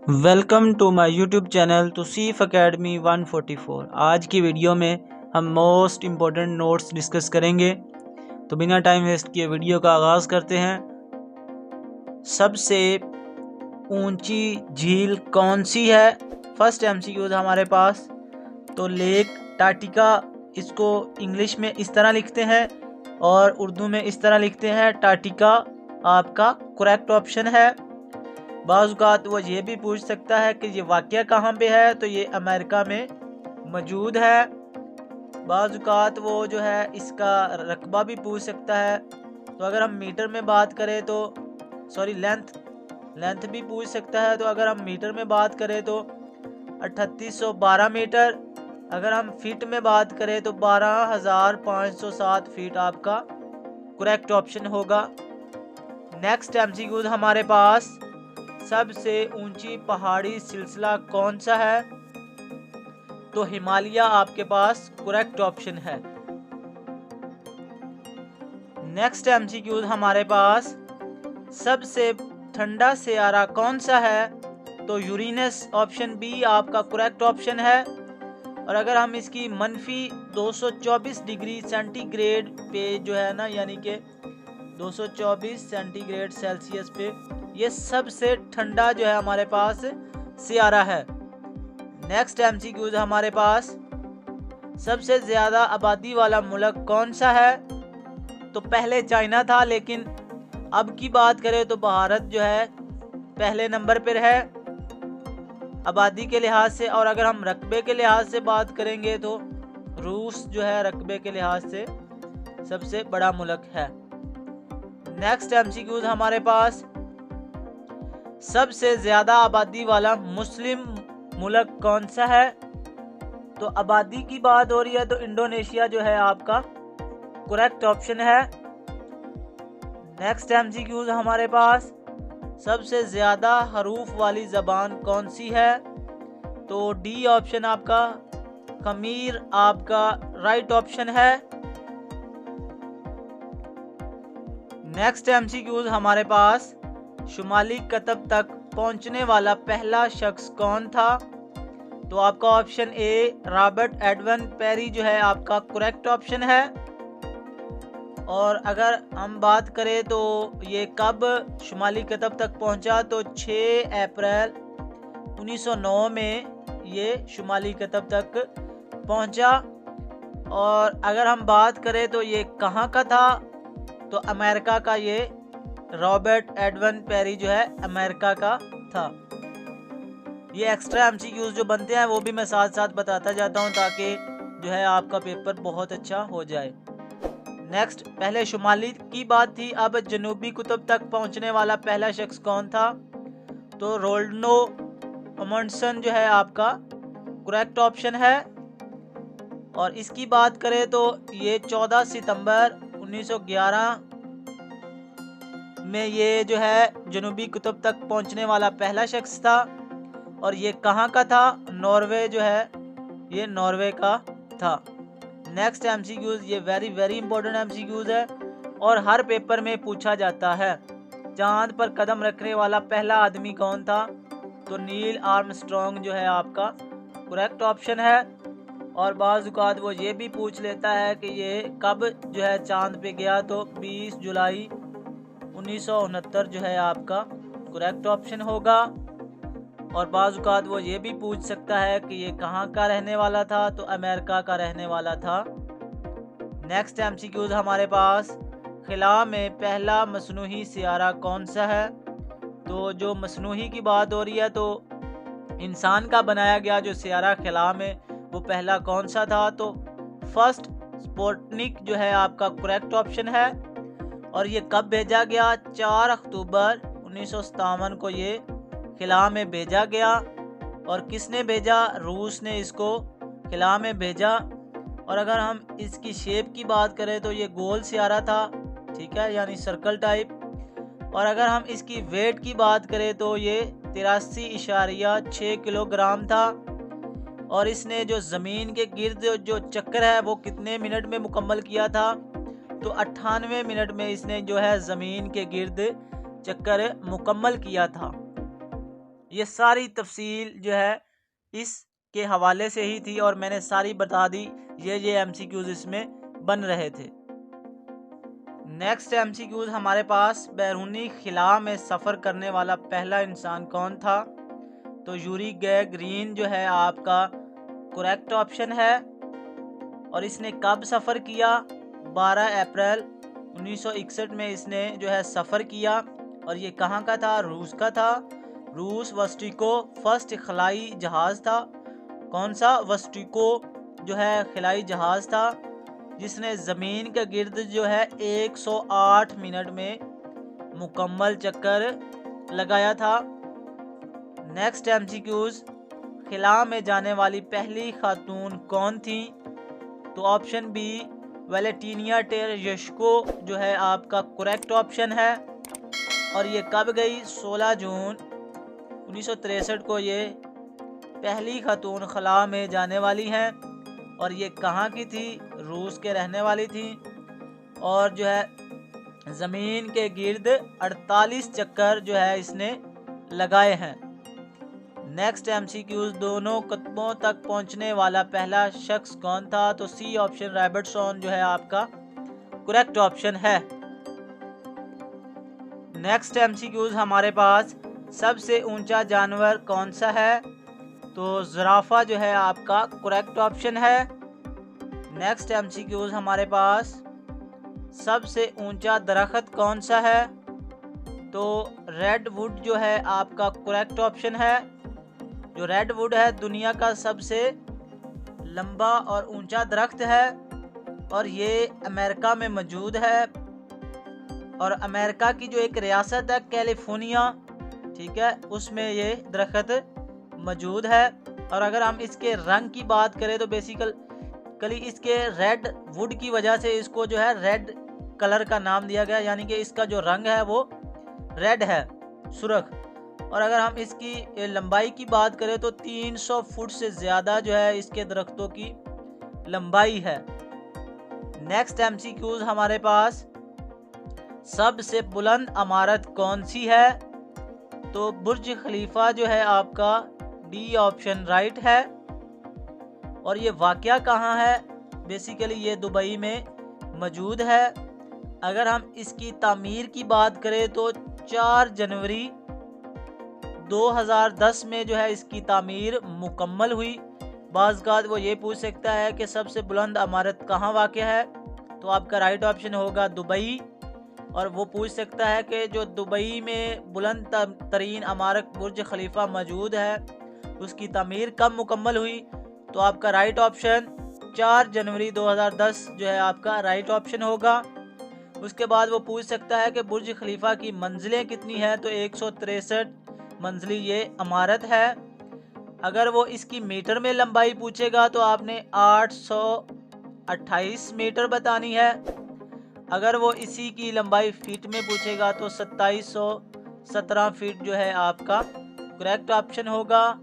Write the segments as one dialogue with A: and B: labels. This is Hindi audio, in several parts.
A: Welcome to my YouTube channel Tauseef Academy 144। आज की वीडियो में हम मोस्ट इम्पोर्टेंट नोट्स डिस्कस करेंगे। तो बिना टाइम वेस्ट किए वीडियो का आगाज़ करते हैं। सबसे ऊंची झील कौन सी है? फर्स्ट एमसीक्यू हमारे पास। तो लेक टाटिका, इसको इंग्लिश में इस तरह लिखते हैं और उर्दू में इस तरह लिखते हैं। टाटिका आपका करेक्ट ऑप्शन है। बाज़ वो ये भी पूछ सकता है कि ये वाक़या कहाँ पे है, तो ये अमेरिका में मौजूद है। बाज़ वो जो है इसका रकबा भी पूछ सकता है। तो अगर हम मीटर में बात करें तो लेंथ भी पूछ सकता है। तो अगर हम मीटर में बात करें तो 3812 मीटर। अगर हम फीट में बात करें तो 12507 फीट आपका करेक्ट ऑप्शन होगा। नेक्स्ट एमसीक्यू हमारे पास, सबसे ऊंची पहाड़ी सिलसिला कौन सा है? तो हिमालय आपके पास करेक्ट ऑप्शन है। नेक्स्ट एमसीक्यू हमारे पास, सबसे ठंडा सियारा कौन सा है? तो यूरेनस ऑप्शन बी आपका करेक्ट ऑप्शन है। और अगर हम इसकी मनफी 224 डिग्री सेंटीग्रेड पे जो है ना, यानी कि 224 सेंटीग्रेड सेल्सियस पे ये सबसे ठंडा जो है हमारे पास सियारा है। नेक्स्ट एमसीक्यू हमारे पास, सबसे ज़्यादा आबादी वाला मुल्क कौन सा है? तो पहले चाइना था, लेकिन अब की बात करें तो भारत जो है पहले नंबर पर है आबादी के लिहाज से। और अगर हम रकबे के लिहाज से बात करेंगे तो रूस जो है रकबे के लिहाज से सबसे बड़ा मुल्क है। नेक्स्ट एमसीक्यू हमारे पास, सबसे ज़्यादा आबादी वाला मुस्लिम मुल्क कौन सा है? तो आबादी की बात हो रही है तो इंडोनेशिया जो है आपका करेक्ट ऑप्शन है। नेक्स्ट एमसीक्यू हमारे पास, सबसे ज़्यादा हरूफ वाली ज़बान कौन सी है? तो डी ऑप्शन आपका खमीर आपका राइट ऑप्शन है। नेक्स्ट एमसीक्यू हमारे पास, शुमाली कतब तक पहुंचने वाला पहला शख्स कौन था? तो आपका option A Robert Edwin Peary जो है आपका करेक्ट ऑप्शन है। और अगर हम बात करें तो ये कब शुमाली कतब तक पहुंचा, तो 6 अप्रैल 1909 में ये शुमाली कतब तक पहुंचा। और अगर हम बात करें तो ये कहाँ का था, तो अमेरिका का ये रॉबर्ट एडवन पेरी जो है अमेरिका का था। ये एक्स्ट्रा एमसीक्यूज जो बनते हैं वो भी मैं साथ साथ बताता जाता हूँ ताकि जो है आपका पेपर बहुत अच्छा हो जाए। नेक्स्ट, पहले शुमाली की बात थी, अब जनूबी कुतुब तक पहुँचने वाला पहला शख्स कौन था? तो रोल्डो अमंडसन जो है आपका करेक्ट ऑप्शन है। और इसकी बात करें तो ये 14 सितंबर 1911 में ये जो है जनूबी कुतुब तक पहुंचने वाला पहला शख्स था। और ये कहाँ का था? नॉर्वे जो है ये नॉर्वे का था। नेक्स्ट एमसीक्यूज, ये वेरी इंपॉर्टेंट एमसीक्यूज है और हर पेपर में पूछा जाता है। चांद पर कदम रखने वाला पहला आदमी कौन था? तो नील आर्मस्ट्रॉन्ग जो है आपका करेक्ट ऑप्शन है। और बाज़ औक़ात वो ये भी पूछ लेता है कि ये कब जो है चांद पे गया, तो 20 जुलाई 1969 जो है आपका करेक्ट ऑप्शन होगा। और बाज़ औक़ात वो ये भी पूछ सकता है कि ये कहाँ का रहने वाला था, तो अमेरिका का रहने वाला था। नेक्स्ट एमसीक्यूज हमारे पास, खिला में पहला मसनूही सियारा कौन सा है? तो जो मसनूही की बात हो रही है तो इंसान का बनाया गया जो सियारा खिला में वो पहला कौन सा था? तो फर्स्ट स्पुतनिक जो है आपका करेक्ट ऑप्शन है। और ये कब भेजा गया? 4 अक्टूबर 1957 को ये खिला में भेजा गया। और किसने भेजा? रूस ने इसको खिला में भेजा। और अगर हम इसकी शेप की बात करें तो ये गोल सियारा था, ठीक है, यानी सर्कल टाइप। और अगर हम इसकी वेट की बात करें तो ये 83.6 किलोग्राम था। और इसने जो ज़मीन के गिर्द जो चक्कर है वो कितने मिनट में मुकम्मल किया था? तो 98 मिनट में इसने जो है ज़मीन के गिर्द चक्कर मुकम्मल किया था। ये सारी तफसील जो है इसके हवाले से ही थी और मैंने सारी बता दी। ये MCQs इसमें बन रहे थे। नेक्स्ट MCQs हमारे पास, बैरूनी खिला में सफ़र करने वाला पहला इंसान कौन था? तो यूरी गैगरीन जो है आपका करेक्ट ऑप्शन है। और इसने कब सफ़र किया? 12 अप्रैल 1961 में इसने जो है सफ़र किया। और ये कहाँ का था? रूस का था। रूस वस्टिको फर्स्ट खलाई जहाज़ था। कौन सा? वस्टिको जो है खिलाई जहाज़ था, जिसने ज़मीन के गिर्द जो है 108 मिनट में मुकम्मल चक्कर लगाया था। नेक्स्ट MCQs, खिला में जाने वाली पहली खातून कौन थी? तो ऑप्शन बी वैलेंटीना टेरेस्को जो है आपका करेक्ट ऑप्शन है। और ये कब गई? 16 जून 1963 को ये पहली खातून खला में जाने वाली हैं। और ये कहाँ की थी? रूस के रहने वाली थी। और जो है ज़मीन के गिर्द 48 चक्कर जो है इसने लगाए हैं। नेक्स्ट MCQs, दोनों कतबों तक पहुंचने वाला पहला शख्स कौन था? तो सी ऑप्शन रॉबर्टसन जो है आपका करेक्ट ऑप्शन है। नेक्स्ट MCQs हमारे पास, सबसे ऊंचा जानवर कौन सा है? तो ज़राफ़ा जो है आपका करेक्ट ऑप्शन है। नेक्स्ट MCQs हमारे पास, सबसे ऊंचा दरख्त कौन सा है? तो रेड वुड जो है आपका करेक्ट ऑप्शन है। जो रेड वुड है दुनिया का सबसे लंबा और ऊंचा दरख्त है और ये अमेरिका में मौजूद है। और अमेरिका की जो एक रियासत है कैलिफोर्निया, ठीक है, उसमें ये दरख्त मौजूद है। और अगर हम इसके रंग की बात करें तो बेसिकली इसके रेड वुड की वजह से इसको जो है रेड कलर का नाम दिया गया, यानी कि इसका जो रंग है वो रेड है, सुर्ख। और अगर हम इसकी लंबाई की बात करें तो 300 फुट से ज़्यादा जो है इसके दरख्तों की लंबाई है। नेक्स्ट MCQs हमारे पास, सबसे बुलंद इमारत कौन सी है? तो बुर्ज खलीफा जो है आपका डी ऑप्शन राइट है। और ये वाक़या कहाँ है? बेसिकली ये दुबई में मौजूद है। अगर हम इसकी तामीर की बात करें तो 4 जनवरी 2010 में जो है इसकी तामीर मुकम्मल हुई। बाज़ वो ये पूछ सकता है कि सबसे बुलंद इमारत कहाँ वाक़या है, तो आपका राइट ऑप्शन होगा दुबई। और वो पूछ सकता है कि जो दुबई में बुलंद तरीन इमारत बुर्ज खलीफा मौजूद है उसकी तामीर कब मुकम्मल हुई, तो आपका राइट ऑप्शन 4 जनवरी 2010 जो है आपका राइट ऑप्शन होगा। उसके बाद वो पूछ सकता है कि बुर्ज खलीफा की मंजिलें कितनी हैं, तो 163 मंजिली ये इमारत है। अगर वो इसकी मीटर में लंबाई पूछेगा तो आपने 828 मीटर बतानी है। अगर वो इसी की लंबाई फीट में पूछेगा तो 2717 फीट जो है आपका करेक्ट ऑप्शन होगा।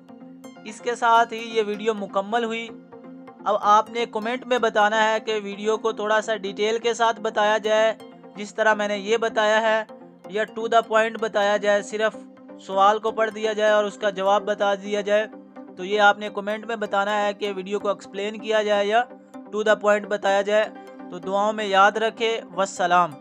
A: इसके साथ ही ये वीडियो मुकम्मल हुई। अब आपने कमेंट में बताना है कि वीडियो को थोड़ा सा डिटेल के साथ बताया जाए, जिस तरह मैंने ये बताया है, या टू द पॉइंट बताया जाए, सिर्फ सवाल को पढ़ दिया जाए और उसका जवाब बता दिया जाए। तो ये आपने कमेंट में बताना है कि वीडियो को एक्सप्लेन किया जाए या टू द पॉइंट बताया जाए। तो दुआओं में याद रखें। वस्सलाम।